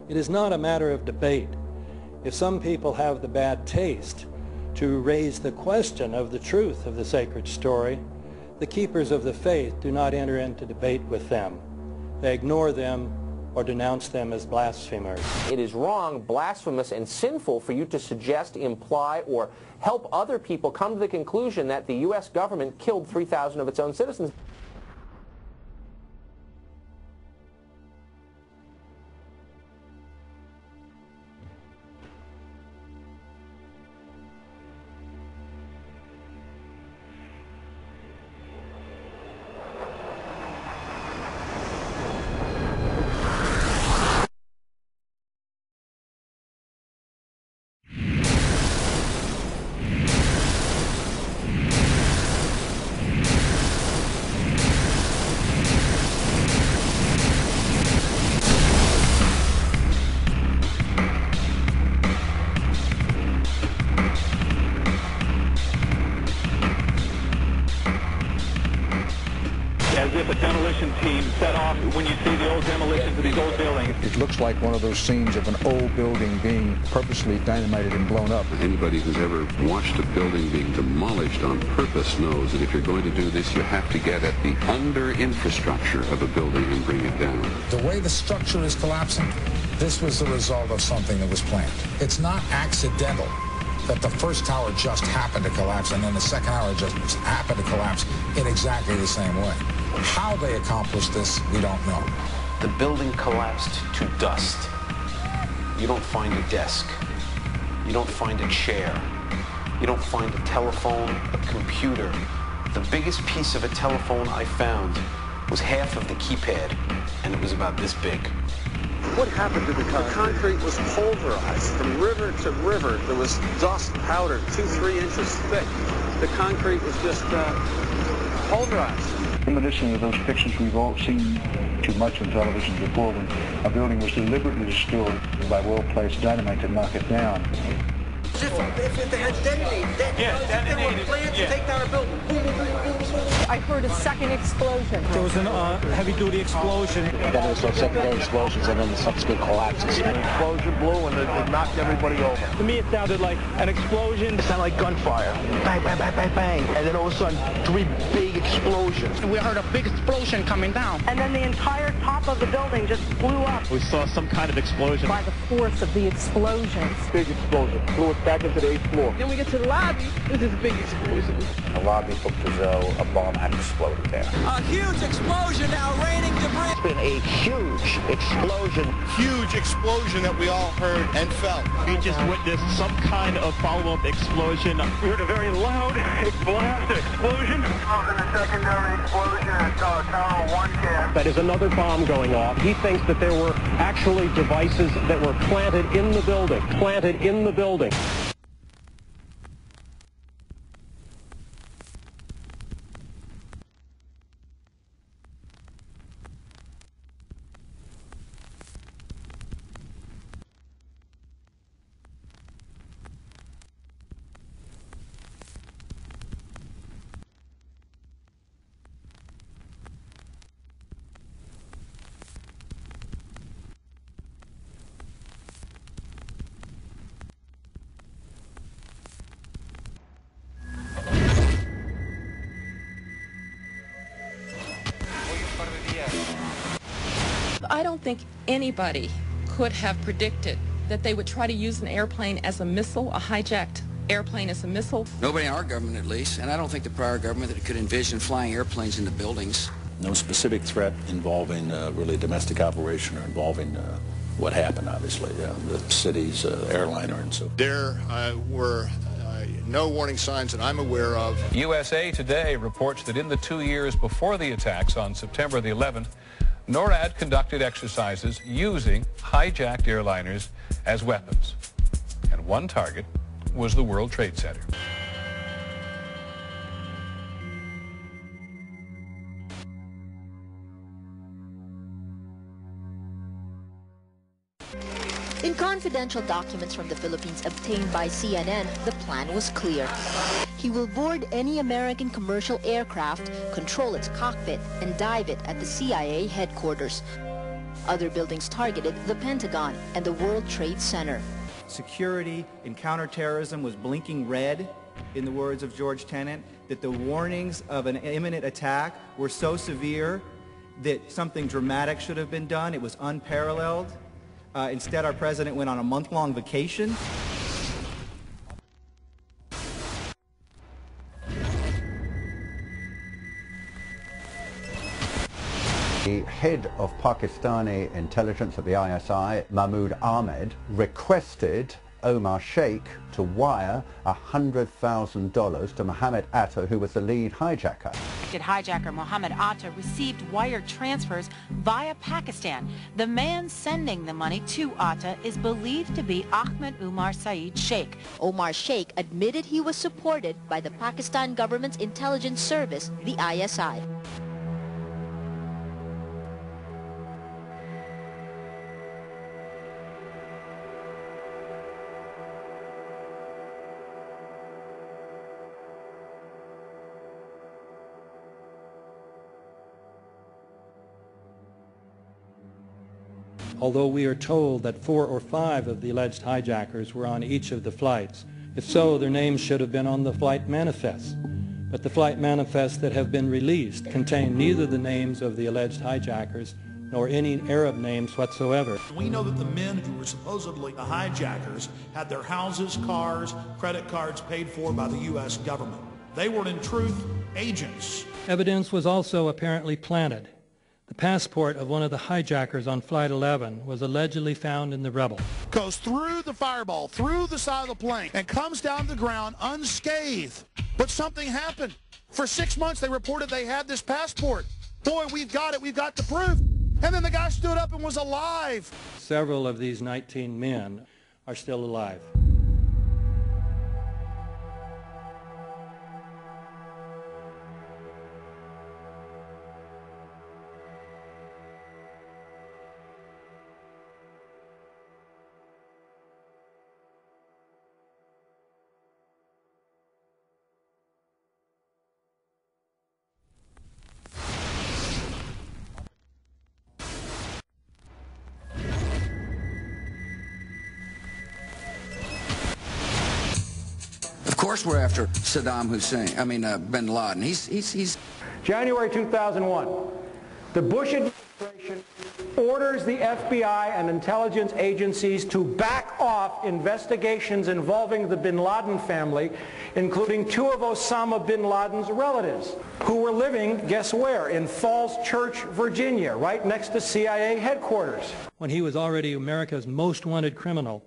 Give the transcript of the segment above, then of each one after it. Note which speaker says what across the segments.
Speaker 1: It is not a matter of debate. If some people have the bad taste to raise the question of the truth of the sacred story, the keepers of the faith do not enter into debate with them. They ignore them or denounce them as blasphemers.
Speaker 2: It is wrong, blasphemous, and sinful for you to suggest, imply, or help other people come to the conclusion that the U.S. government killed 3,000 of its own citizens.
Speaker 3: As if a demolition team set off when you see the old demolitions of these old buildings.
Speaker 4: It looks like one of those scenes of an old building being purposely dynamited and blown up.
Speaker 5: Anybody who's ever watched a building being demolished on purpose knows that if you're going to do this, you have to get at the under-infrastructure of a building and bring it down.
Speaker 4: The way the structure is collapsing, this was the result of something that was planned. It's not accidental that the first tower just happened to collapse and then the second tower just happened to collapse in exactly the same way. How they accomplished this, we don't know.
Speaker 6: The building collapsed to dust. You don't find a desk. You don't find a chair. You don't find a telephone, a computer. The biggest piece of a telephone I found was half of the keypad, and it was about this big.
Speaker 7: What happened to the concrete? The concrete was pulverized from river to river. There was dust powder 2-3 inches thick. The concrete was just pulverized.
Speaker 8: In addition to those pictures we've all seen too much on television before, when a building was deliberately destroyed by well-placed dynamite to knock it down.
Speaker 9: If they had detonated, they were planned to take down a building. Boom, boom, boom, boom, boom.
Speaker 10: I heard a second explosion.
Speaker 11: There was a heavy-duty explosion.
Speaker 12: Then there was some secondary explosions and then the subsequent collapses.
Speaker 13: An explosion blew and it knocked everybody over.
Speaker 11: To me, it sounded like an explosion.
Speaker 13: It sounded like gunfire. Bang, bang, bang, bang, bang. And then all of a sudden, 3 big explosions.
Speaker 10: We heard a big explosion coming down. And then the entire top of the building just blew up.
Speaker 11: We saw some kind of explosion.
Speaker 10: By the force of the explosions.
Speaker 13: Big explosion. Blew it back into the 8th floor.
Speaker 10: Then we get to the lobby. This is a big explosion.
Speaker 12: The lobby looked as though a bomb had exploded there.
Speaker 9: A huge explosion now raining debris.
Speaker 13: It's been a huge explosion.
Speaker 14: Huge explosion that we all heard and felt.
Speaker 11: We just witnessed some kind of follow-up explosion.
Speaker 3: We heard a very loud blast explosion.
Speaker 15: The secondary explosion at Tower 1 camp.
Speaker 16: That is another bomb going off. He thinks that there were actually devices that were planted in the building. Planted in the building.
Speaker 17: I don't think anybody could have predicted that they would try to use an airplane as a missile, a hijacked airplane as a missile.
Speaker 18: Nobody in our government, at least, and I don't think the prior government that could envision flying airplanes into buildings.
Speaker 19: No specific threat involving really domestic operation or involving what happened, obviously, the city's airliner and so.
Speaker 14: There were no warning signs that I'm aware of.
Speaker 20: USA Today reports that in the 2 years before the attacks on September the 11th, NORAD conducted exercises using hijacked airliners as weapons. And one target was the World Trade Center.
Speaker 7: In confidential documents from the Philippines obtained by CNN, the plan was clear. He will board any American commercial aircraft, control its cockpit, and dive it at the CIA headquarters.
Speaker 21: Other buildings targeted the Pentagon and the World Trade Center.
Speaker 22: Security in counterterrorism was blinking red, in the words of George Tenet, that the warnings of an imminent attack were so severe that something dramatic should have been done. It was unparalleled. Instead, our president went on a month-long vacation.
Speaker 23: The head of Pakistani intelligence at the ISI, Mahmoud Ahmed, requested Omar Sheikh to wire $100,000 to Mohammed Atta, who was the lead hijacker.
Speaker 24: Hijacker Mohammed Atta received wire transfers via Pakistan. The man sending the money to Atta is believed to be Ahmed Umar Saeed Sheikh.
Speaker 21: Omar Sheikh admitted he was supported by the Pakistan government's intelligence service, the ISI.
Speaker 1: Although we are told that 4 or 5 of the alleged hijackers were on each of the flights. If so, their names should have been on the flight manifests. But the flight manifests that have been released contain neither the names of the alleged hijackers nor any Arab names whatsoever.
Speaker 25: We know that the men who were supposedly the hijackers had their houses, cars, credit cards paid for by the U.S. government. They were in truth agents.
Speaker 1: Evidence was also apparently planted. The passport of one of the hijackers on Flight 11 was allegedly found in the rubble.
Speaker 25: Goes through the fireball, through the side of the plane, and comes down the ground unscathed. But something happened. For 6 months they reported they had this passport. Boy, we've got it, we've got the proof. And then the guy stood up and was alive.
Speaker 1: Several of these 19 men are still alive.
Speaker 18: Of course we're after Saddam Hussein, bin Laden. He's
Speaker 16: January 2001, the Bush administration orders the FBI and intelligence agencies to back off investigations involving the bin Laden family, including 2 of Osama bin Laden's relatives, who were living, guess where, in Falls Church, Virginia, right next to CIA headquarters.
Speaker 1: When he was already America's most wanted criminal,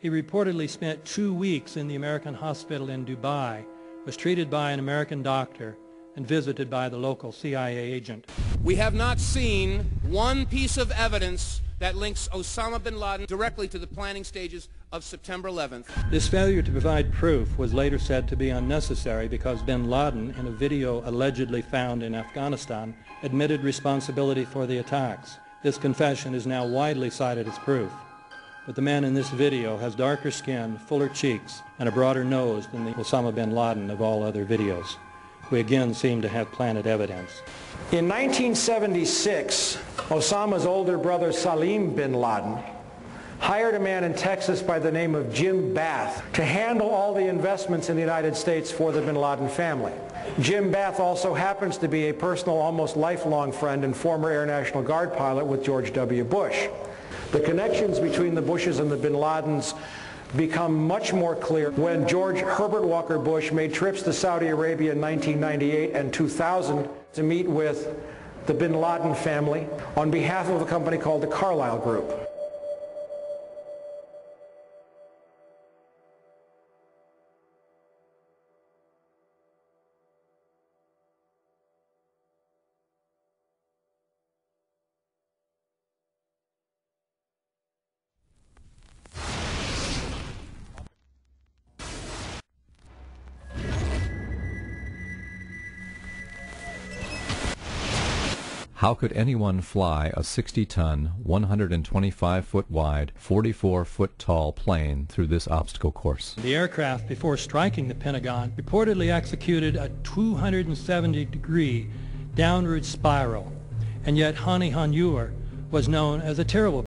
Speaker 1: he reportedly spent 2 weeks in the American hospital in Dubai, was treated by an American doctor, and visited by the local CIA agent.
Speaker 26: We have not seen one piece of evidence that links Osama bin Laden directly to the planning stages of September 11th.
Speaker 1: This failure to provide proof was later said to be unnecessary because bin Laden, in a video allegedly found in Afghanistan, admitted responsibility for the attacks. This confession is now widely cited as proof. But the man in this video has darker skin, fuller cheeks, and a broader nose than the Osama bin Laden of all other videos. We again seem to have planted evidence.
Speaker 16: In 1976, Osama's older brother Salim bin Laden hired a man in Texas by the name of Jim Bath to handle all the investments in the United States for the bin Laden family. Jim Bath also happens to be a personal, almost lifelong friend and former Air National Guard pilot with George W. Bush. The connections between the Bushes and the bin Ladens become much more clear when George Herbert Walker Bush made trips to Saudi Arabia in 1998 and 2000 to meet with the bin Laden family on behalf of a company called the Carlyle Group.
Speaker 27: How could anyone fly a 60-ton, 125-foot wide, 44-foot tall plane through this obstacle course?
Speaker 1: The aircraft, before striking the Pentagon, reportedly executed a 270-degree downward spiral, and yet Hani Hanjour, was known as a terrible